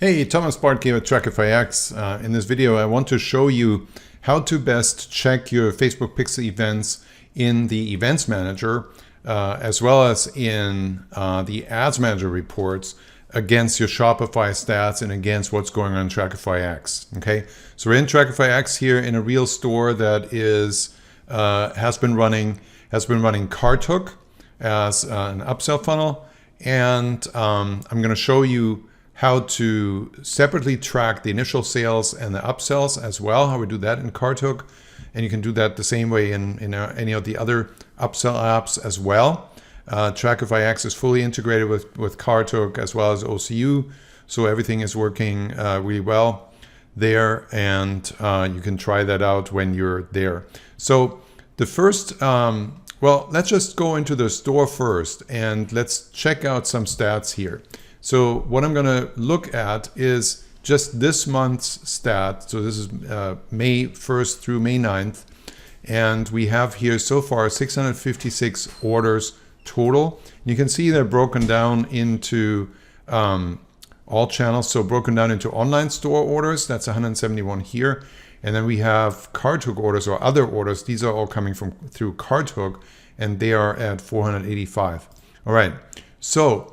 Hey, Thomas Bartke with Trackify X. In this video, I want to show you how to best check your Facebook Pixel events in the Events Manager, as well as in the Ads Manager reports against your Shopify stats and against what's going on in Trackify X. Okay, so we're in Trackify X here in a real store that is has been running CartHook as an upsell funnel, and I'm going to show you how to separately track the initial sales and the upsells as well, how we do that in CartHook. And you can do that the same way in any of the other upsell apps as well. Trackify X is fully integrated with CartHook as well as OCU. So everything is working really well there, and you can try that out when you're there. So the first, well, let's just go into the store first and let's check out some stats here. So what I'm going to look at is just this month's stat. So this is May 1st through May 9th. And we have here so far 656 orders total. You can see they're broken down into all channels. So broken down into online store orders, that's 171 here. And then we have CartHook orders or other orders. These are all coming through CartHook, and they are at 485. All right, so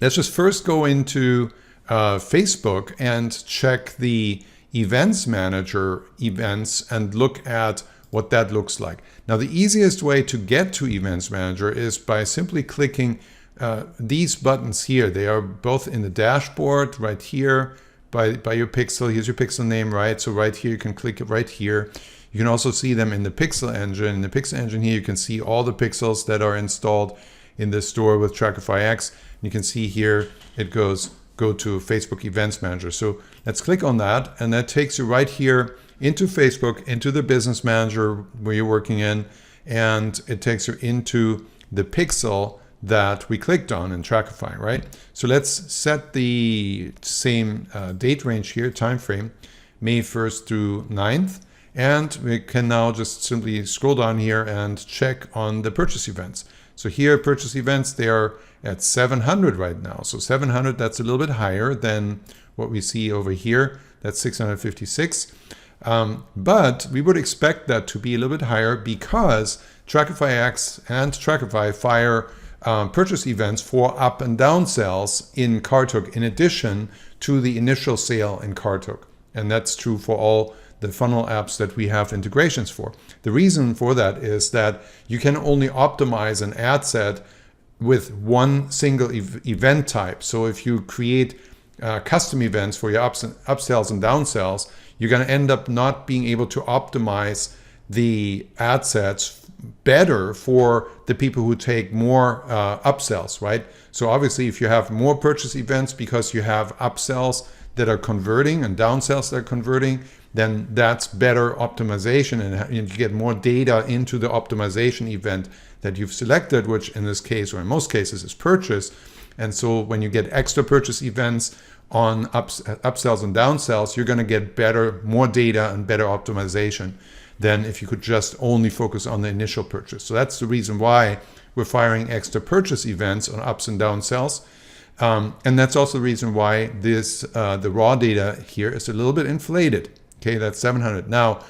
let's just first go into Facebook and check the Events Manager events and look at what that looks like. Now, the easiest way to get to Events Manager is by simply clicking these buttons here. They are both in the dashboard right here by your pixel. Here's your pixel name, right? So right here, you can click it right here. You can also see them in the Pixel Engine. In the Pixel Engine here, you can see all the pixels that are installed in the store with Trackify X. You can see here it go to Facebook Events Manager. So let's click on that, and that takes you right here into Facebook, into the Business Manager where you're working in, and it takes you into the pixel that we clicked on in Trackify, right? So let's set the same date range here, time frame, May 1st through 9th, and we can now just simply scroll down here and check on the purchase events. So here, purchase events, they are at 700 right now. So 700, that's a little bit higher than what we see over here. That's 656. But we would expect that to be a little bit higher because Trackify X and Trackify fire purchase events for up and down sales in CartHook in addition to the initial sale in CartHook. And that's true for all the funnel apps that we have integrations for. The reason for that is that you can only optimize an ad set with one single event type. So if you create custom events for your upsells and downsells, you're going to end up not being able to optimize the ad sets better for the people who take more upsells, right? So obviously, if you have more purchase events because you have upsells that are converting and downsells that are converting, then that's better optimization, and you get more data into the optimization event that you've selected, which in this case, or in most cases, is purchase. And so when you get extra purchase events on upsells and downsells, you're going to get more data and better optimization than if you could just only focus on the initial purchase. So that's the reason why we're firing extra purchase events on ups and downsells. And that's also the reason why the raw data here is a little bit inflated. Okay, that's 700. Now,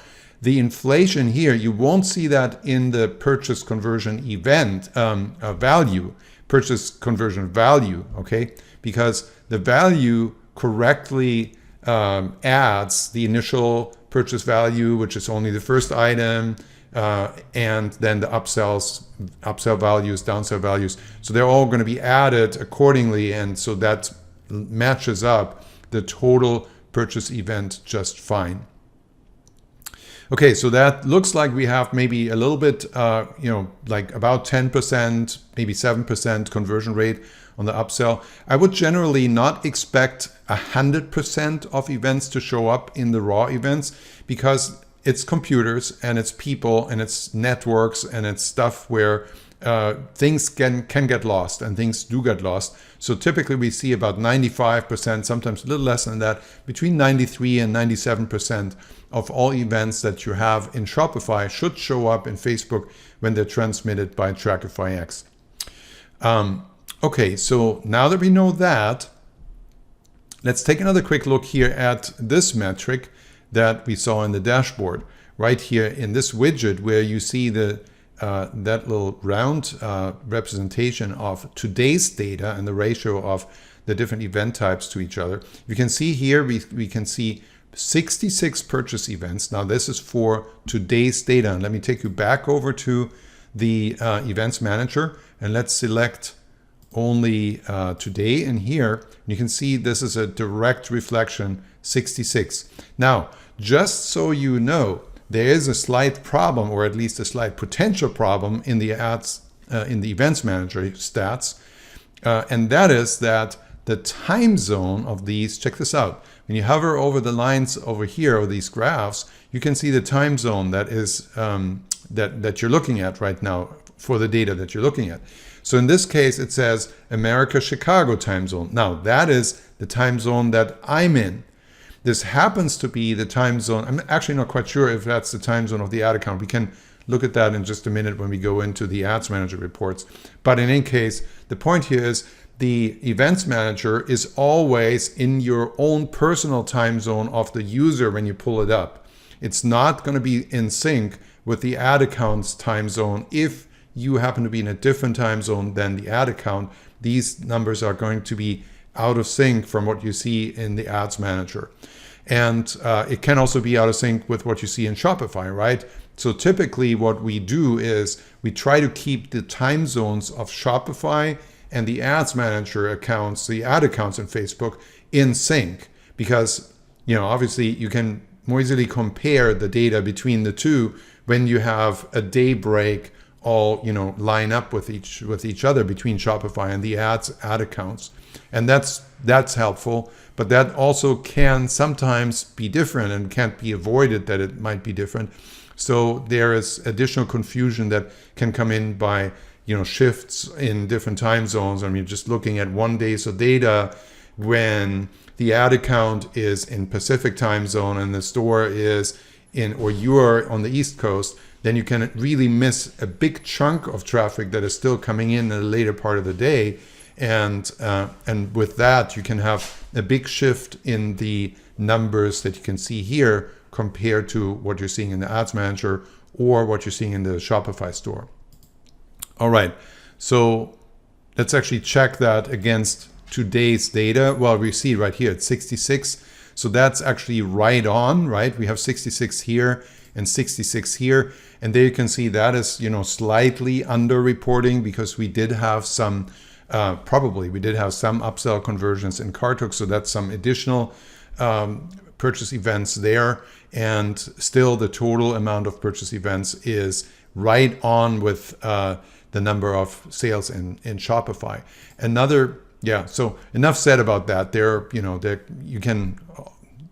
the inflation here, you won't see that in the purchase conversion event value, purchase conversion value, okay? Because the value correctly adds the initial purchase value, which is only the first item, and then the upsell values, downsell values. So they're all going to be added accordingly, and so that matches up the total purchase event just fine. Okay, so that looks like we have maybe a little bit, like about 10%, maybe 7% conversion rate on the upsell. I would generally not expect 100% of events to show up in the raw events because it's computers and it's people and it's networks and it's stuff where things can get lost, and things do get lost. So typically we see about 95%, sometimes a little less than that, between 93 and 97% of all events that you have in Shopify should show up in Facebook when they're transmitted by Trackify X. Okay, so now that we know that, Let's take another quick look here at this metric that we saw in the dashboard. Right here in this widget where you see that little round representation of today's data and the ratio of the different event types to each other. You can see here, we can see 66 purchase events. Now this is for today's data. And let me take you back over to the Events Manager, and let's select only today. And here you can see this is a direct reflection, 66. Now, just so you know, there is a slight problem, or at least a slight potential problem in the in the Events Manager stats, and that is that the time zone of these, check this out. When you hover over the lines over here, or these graphs, you can see the time zone that is that you're looking at right now for the data that you're looking at. So in this case, it says America Chicago time zone. Now that is the time zone that I'm in. This happens to be the time zone. I'm actually not quite sure if that's the time zone of the ad account. We can look at that in just a minute when we go into the Ads Manager reports. But in any case, the point here is the Events Manager is always in your own personal time zone of the user when you pull it up. It's not going to be in sync with the ad account's time zone. If you happen to be in a different time zone than the ad account, these numbers are going to be out of sync from what you see in the Ads Manager. And it can also be out of sync with what you see in Shopify, right? So typically what we do is we try to keep the time zones of Shopify and the Ads Manager accounts, the ad accounts in Facebook, in sync, because, you know, obviously you can more easily compare the data between the two when you have a day break all, you know, line up with each other between Shopify and the ad accounts. And that's helpful, but that also can sometimes be different and can't be avoided that it might be different. So there is additional confusion that can come in by, you know, shifts in different time zones. I mean, just looking at one day's of data when the ad account is in Pacific time zone and the store is in, or you're on the East Coast, then you can really miss a big chunk of traffic that is still coming in the later part of the day. And with that, you can have a big shift in the numbers that you can see here compared to what you're seeing in the Ads Manager or what you're seeing in the Shopify store. All right, so let's actually check that against today's data. Well, we see right here it's 66. So that's actually right on, right? We have 66 here and 66 here. And there you can see that is, you know, slightly under-reporting because we did have some we did have some upsell conversions in Carthook, so that's some additional purchase events there. And still the total amount of purchase events is right on with the number of sales in Shopify. So enough said about that. You can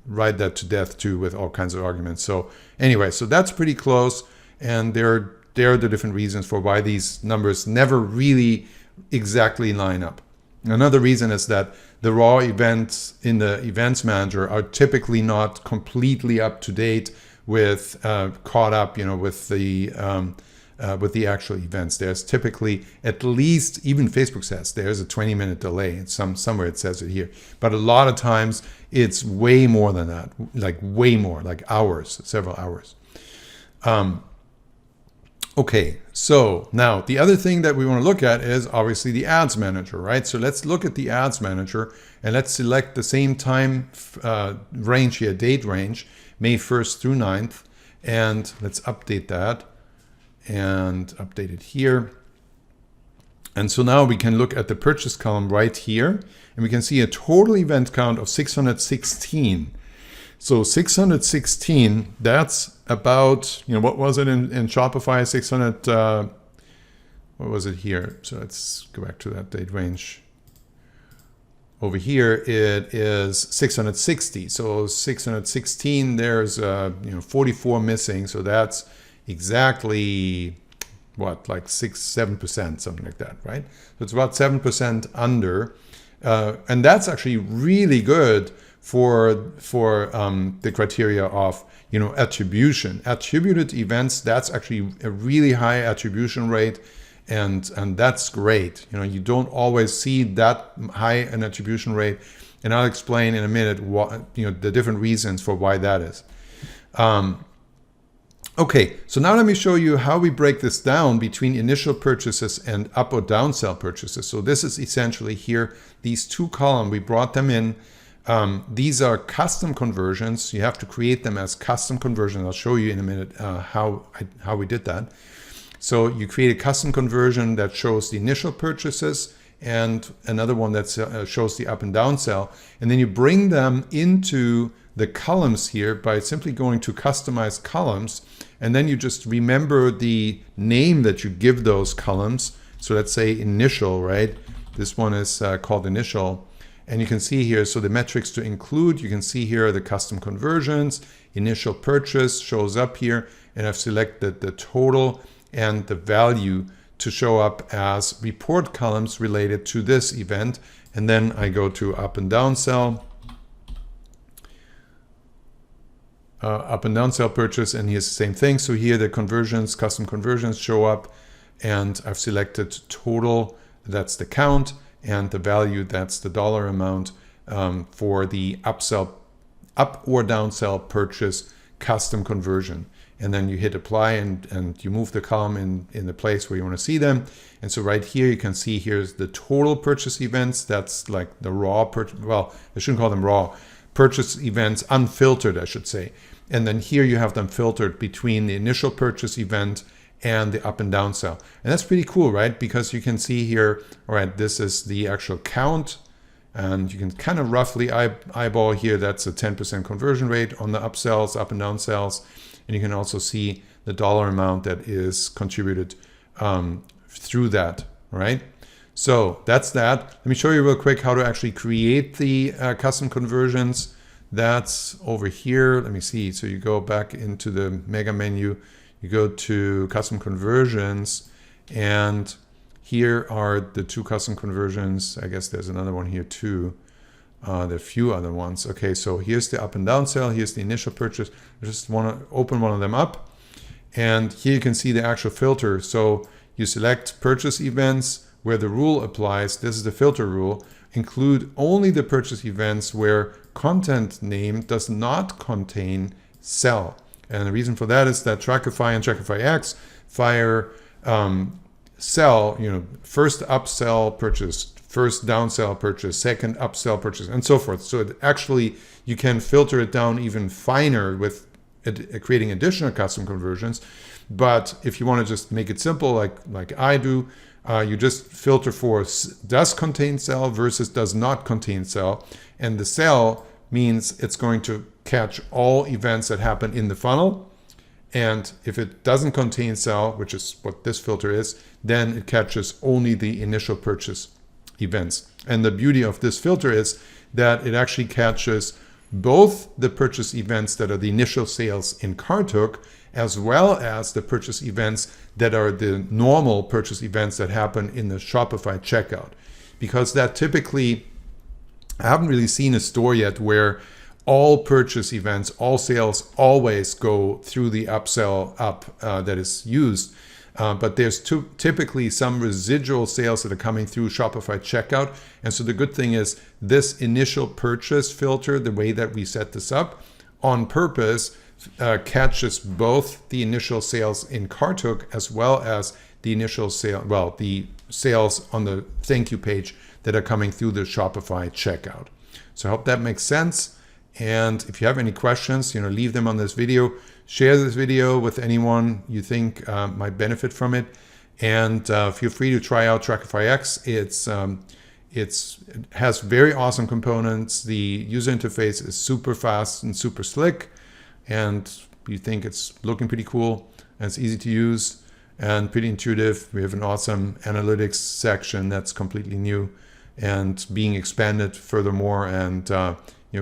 ride that to death too with all kinds of arguments. So anyway, so that's pretty close. And there are the different reasons for why these numbers never really exactly line up. Another reason is that the raw events in the Events Manager are typically not completely up to date with caught up, with the actual events. There's typically at least, even Facebook says there's a 20-minute delay. It's somewhere it says it here, but a lot of times it's way more than that, way more, like hours, several hours. Okay, so now the other thing that we want to look at is obviously the Ads Manager, right? So let's look at the Ads Manager and let's select the same time range here, date range, May 1st through 9th. And let's update that and update it here. And so now we can look at the purchase column right here and we can see a total event count of 616. So 616, that's about, what was it in Shopify? 600, what was it here? So let's go back to that date range. Over here, it is 660. So 616, there's, 44 missing. So that's exactly, like 6-7%, something like that, right? So it's about 7% under. And that's actually really good for the criteria of attribution. Attributed events, that's actually a really high attribution rate, and that's great. You don't always see that high an attribution rate And I'll explain in a minute what, the different reasons for why that is. Okay, so now let me show you how we break this down between initial purchases and up or down sell purchases. So this is essentially here, these two columns, we brought them in. These are custom conversions. You have to create them as custom conversions. I'll show you in a minute how we did that. So you create a custom conversion that shows the initial purchases and another one that shows the up and down sell. And then you bring them into the columns here by simply going to customize columns. And then you just remember the name that you give those columns. So let's say initial, right? This one is called initial. And you can see here, so the metrics to include, you can see here the custom conversions, initial purchase shows up here. And I've selected the total and the value to show up as report columns related to this event. And then I go to up and down sell. Up and down sell purchase, and here's the same thing. So here the conversions, custom conversions show up, and I've selected total, that's the count, and the value, that's the dollar amount for the up or down sell purchase custom conversion. And then you hit apply and you move the column in the place where you want to see them. And so right here, you can see here's the total purchase events. That's like the raw purchase. Well, I shouldn't call them raw. Purchase events, unfiltered, I should say. And then here you have them filtered between the initial purchase event and the up and down sell. And that's pretty cool, right? Because you can see here, all right, this is the actual count. And you can kind of roughly eyeball here, that's a 10% conversion rate on the upsells, up and down sells. And you can also see the dollar amount that is contributed through that, right? So that's that. Let me show you real quick how to actually create the custom conversions. That's over here. Let me see. So you go back into the mega menu, you go to custom conversions, and here are the two custom conversions. I guess there's another one here too. There are a few other ones. Okay, so here's the up and down sell. Here's the initial purchase. I just want to open one of them up. And here you can see the actual filter. So you select purchase events where the rule applies. This is the filter rule. Include only the purchase events where content name does not contain sell. And the reason for that is that Trackify and Trackify X fire sell, first upsell purchase, first downsell purchase, second upsell purchase, and so forth. So it actually, you can filter it down even finer with creating additional custom conversions. But if you want to just make it simple, like I do, you just filter for does contain sell versus does not contain sell. And the sell means it's going to catch all events that happen in the funnel. And if it doesn't contain sell, which is what this filter is, then it catches only the initial purchase events. And the beauty of this filter is that it actually catches both the purchase events that are the initial sales in Carthook, as well as the purchase events that are the normal purchase events that happen in the Shopify checkout. Because that typically, I haven't really seen a store yet where all purchase events, all sales always go through the upsell up that is used. But there's typically some residual sales that are coming through Shopify checkout. And so the good thing is this initial purchase filter, the way that we set this up on purpose, catches both the initial sales in Carthook as well as the initial sale, well, the sales on the thank you page that are coming through the Shopify checkout. So I hope that makes sense. And if you have any questions, leave them on this video. Share this video with anyone you think might benefit from it. And feel free to try out Trackify X. It has very awesome components. The user interface is super fast and super slick. And you think it's looking pretty cool. And it's easy to use and pretty intuitive. We have an awesome analytics section that's completely new and being expanded furthermore. And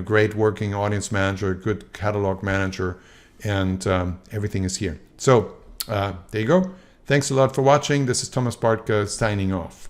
great working audience manager, good catalog manager, and everything is here. So there you go. Thanks a lot for watching. This is Thomas Bartka signing off.